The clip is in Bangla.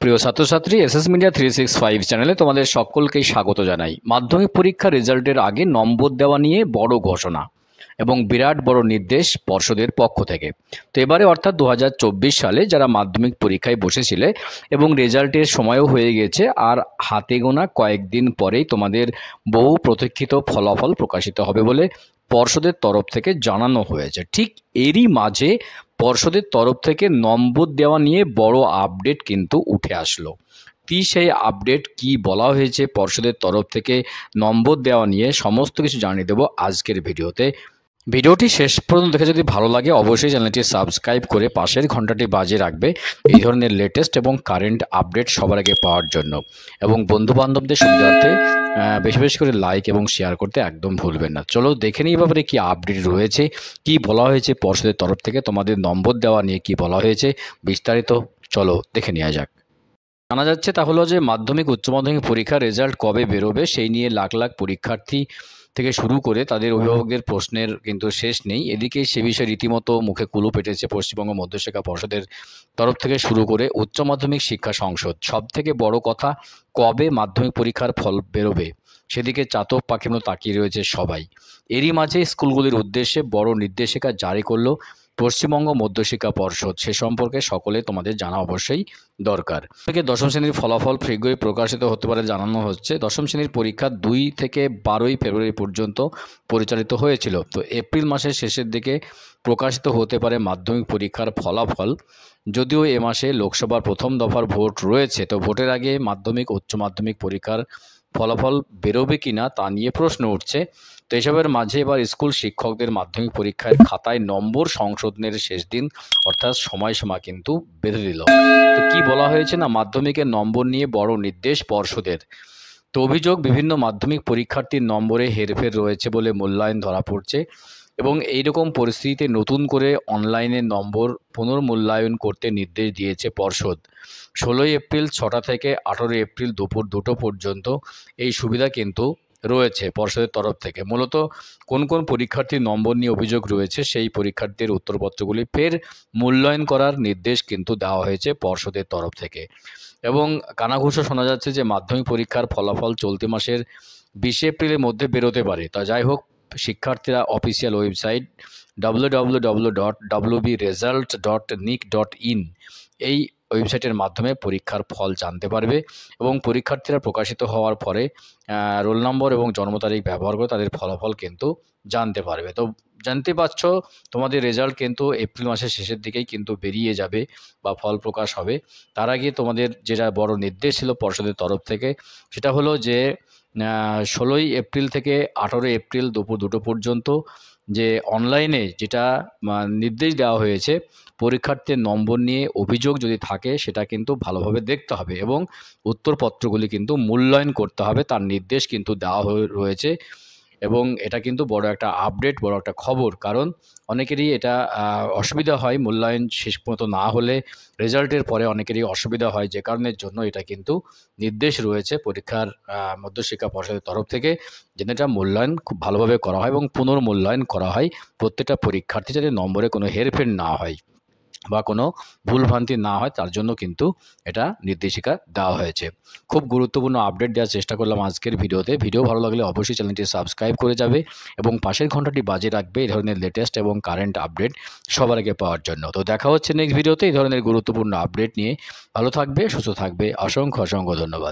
প্রিয় ছাত্রছাত্রী, এসএস মিডিয়া 365 চ্যানেলে তোমাদের সকলকেই স্বাগত জানাই। মাধ্যমিক পরীক্ষা রেজাল্টের আগে নম্বর দেওয়া নিয়ে বড় ঘোষণা এবং বিরাট বড় নির্দেশ পর্ষদের পক্ষ থেকে। তো এবারে অর্থাৎ 2024 সালে যারা মাধ্যমিক পরীক্ষায় বসেছিলে এবং রেজাল্টের সময়ও হয়ে গেছে, আর হাতে গোনা কয়েকদিন পরেই তোমাদের বহু প্রতীক্ষিত ফলাফল প্রকাশিত হবে বলে পর্ষদের তরফ থেকে জানানো হয়েছে। ঠিক এরই মাঝে পর্ষদের তরফ থেকে নম্বর দেওয়া নিয়ে বড় আপডেট কিন্তু উঠে আসলো। সেই আপডেট কি বলা হয়েছে পর্ষদের তরফ থেকে নম্বর দেওয়া নিয়ে সমস্ত কিছু জানিয়ে দেবো আজকের ভিডিওতে। ভিডিওটি শেষ পর্যন্ত দেখে যদি ভালো লাগে অবশ্যই চ্যানেলটি সাবস্ক্রাইব করে পাশের ঘন্টাটি বাজিয়ে রাখবে এই ধরনের লেটেস্ট এবং কারেন্ট আপডেট সবার আগে পাওয়ার জন্য। এবং বন্ধুবান্ধবদের সুবিধার্থে বেশি বেশি করে লাইক এবং শেয়ার করতে একদম ভুলবেন না। চলো দেখে নিই ব্যাপারে কি আপডেট রয়েছে, কি বলা হয়েছে পর্ষদের তরফ থেকে, তোমাদের নম্বর দেওয়া নিয়ে কি বলা হয়েছে বিস্তারিত চলো দেখে নেওয়া যাক। জানা যাচ্ছে তা হলো যে মাধ্যমিক উচ্চ মাধ্যমিক পরীক্ষার রেজাল্ট কবে বেরোবে সেই নিয়ে লাখ লাখ পরীক্ষার্থী থেকে শুরু করে তাদের অভিভাবকদের প্রশ্নের কিন্তু শেষ নেই। এদিকে সে বিষয়ে রীতিমতো মুখে কুলুপ এঁটেছে পশ্চিমবঙ্গ মধ্যশিক্ষা পর্ষদের তরফ থেকে শুরু করে উচ্চ মাধ্যমিক শিক্ষা সংসদ। সব থেকে বড় কথা, কবে মাধ্যমিক পরীক্ষার ফল বেরোবে সেদিকে চাতক পাখির মতো তাকিয়ে রয়েছে সবাই। এরই মাঝে স্কুলগুলির উদ্দেশ্যে বড় নির্দেশিকা জারি করলো পশ্চিমবঙ্গ মধ্যশিক্ষা পর্ষদ। সে সম্পর্কে সকলে তোমাদের জানা অবশ্যই দরকার। দশম শ্রেণীর ফলাফল শীঘ্রই প্রকাশিত হতে পারে জানানো হচ্ছে। দশম শ্রেণীর পরীক্ষা 2 থেকে 12ই ফেব্রুয়ারি পর্যন্ত পরিচালিত হয়েছিল। তো এপ্রিল মাসের শেষের দিকে প্রকাশিত হতে পারে মাধ্যমিক পরীক্ষার ফলাফল। যদিও এ মাসে লোকসভার প্রথম দফার ভোট রয়েছে, তো ভোটের আগে মাধ্যমিক উচ্চ মাধ্যমিক পরীক্ষার ফলাফল বেরোবে কিনা তা নিয়ে প্রশ্ন উঠছে। তো এসবের মাঝে এবার স্কুল শিক্ষকদের মাধ্যমিক পরীক্ষার খাতায় নম্বর সংশোধনের শেষ দিন অর্থাৎ সময়সীমা কিন্তু বেঁধে দিল। তো কি বলা হয়েছে না, মাধ্যমিকের নম্বর নিয়ে বড় নির্দেশ পর্ষদের। তো অভিযোগ, বিভিন্ন মাধ্যমিক পরীক্ষার্থীর নম্বরে হেরফের রয়েছে বলে মূল্যায়ন ধরা পড়ছে এবং এইরকম পরিস্থিতিতে নতুন করে অনলাইনে নম্বর পুনর্মূল্যায়ন করতে নির্দেশ দিয়েছে পর্ষদ। 16 এপ্রিল 6টা থেকে 18 এপ্রিল দুপুর 2টো পর্যন্ত এই সুবিধা কিন্তু রয়েছে পর্ষদের তরফ থেকে। মূলত কোন কোন পরীক্ষার্থীর নম্বর নিয়ে অভিযোগ রয়েছে সেই পরীক্ষার্থীর উত্তরপত্রগুলি ফের মূল্যায়ন করার নির্দেশ কিন্তু দেওয়া হয়েছে পর্ষদের তরফ থেকে। এবং কানাঘুষো শোনা যাচ্ছে যে মাধ্যমিক পরীক্ষার ফলাফল চলতি মাসের 20 এপ্রিলের মধ্যে বেরোতে পারে। তা যাই হোক, শিক্ষার্থীরা অফিসিয়াল ওয়েবসাইট www.wbresult.nic.in এই ওয়েবসাইটের মাধ্যমে পরীক্ষার ফল জানতে পারবে এবং পরীক্ষার্থীরা প্রকাশিত হওয়ার পরে রোল নম্বর এবং জন্ম তারিখ ব্যবহার করে তাদের ফলাফল কিন্তু জানতে পারবে। তো জানতে পারছো তোমাদের রেজাল্ট কিন্তু এপ্রিল মাসের শেষের দিকেই কিন্তু বেরিয়ে যাবে বা ফল প্রকাশ হবে। তার আগে তোমাদের যেটা বড় নির্দেশ ছিল পর্ষদের তরফ থেকে সেটা হলো যে 16 এপ্রিল থেকে 18 এপ্রিল দুপুর 2টো পর্যন্ত যে অনলাইনে যেটা নির্দেশ দেওয়া হয়েছে, পরীক্ষার্থীর নম্বর নিয়ে অভিযোগ যদি থাকে সেটা কিন্তু ভালোভাবে দেখতে হবে এবং উত্তরপত্রগুলি কিন্তু মূল্যায়ন করতে হবে, তার নির্দেশ কিন্তু দেওয়া রয়েছে। এবং এটা কিন্তু বড় একটা আপডেট, বড় একটা খবর, কারণ অনেকেরই এটা অসুবিধা হয়, মূল্যায়ন শেষ পর্যন্ত না হলে রেজাল্টের পরে অনেকেরই অসুবিধা হয়, যে কারণের জন্য এটা কিন্তু নির্দেশ রয়েছে পরীক্ষার মধ্যশিক্ষা পর্ষদের তরফ থেকে, যেটা মূল্যায়ন খুব ভালোভাবে করা হয় এবং পুনর্মূল্যায়ন করা হয় প্রত্যেকটা পরীক্ষার্থী, যাতে নম্বরে কোনো হেরফের না হয় বা কোনো ভুলভ্রান্তি না হয়, তার জন্য কিন্তু এটা নির্দেশিকা দেওয়া হয়েছে। খুব গুরুত্বপূর্ণ আপডেট দেওয়ার চেষ্টা করলাম আজকের ভিডিওতে। ভিডিও ভালো লাগলে অবশ্যই চ্যানেলটি সাবস্ক্রাইব করে যাবে এবং পাশের ঘন্টাটি বাজিয়ে রাখবে এই ধরনের লেটেস্ট এবং কারেন্ট আপডেট সবার আগে পাওয়ার জন্য। তো দেখা হচ্ছে নেক্সট ভিডিওতে এই ধরনের গুরুত্বপূর্ণ আপডেট নিয়ে। ভালো থাকবে, সুস্থ থাকবে, অসংখ্য অসংখ্য ধন্যবাদ।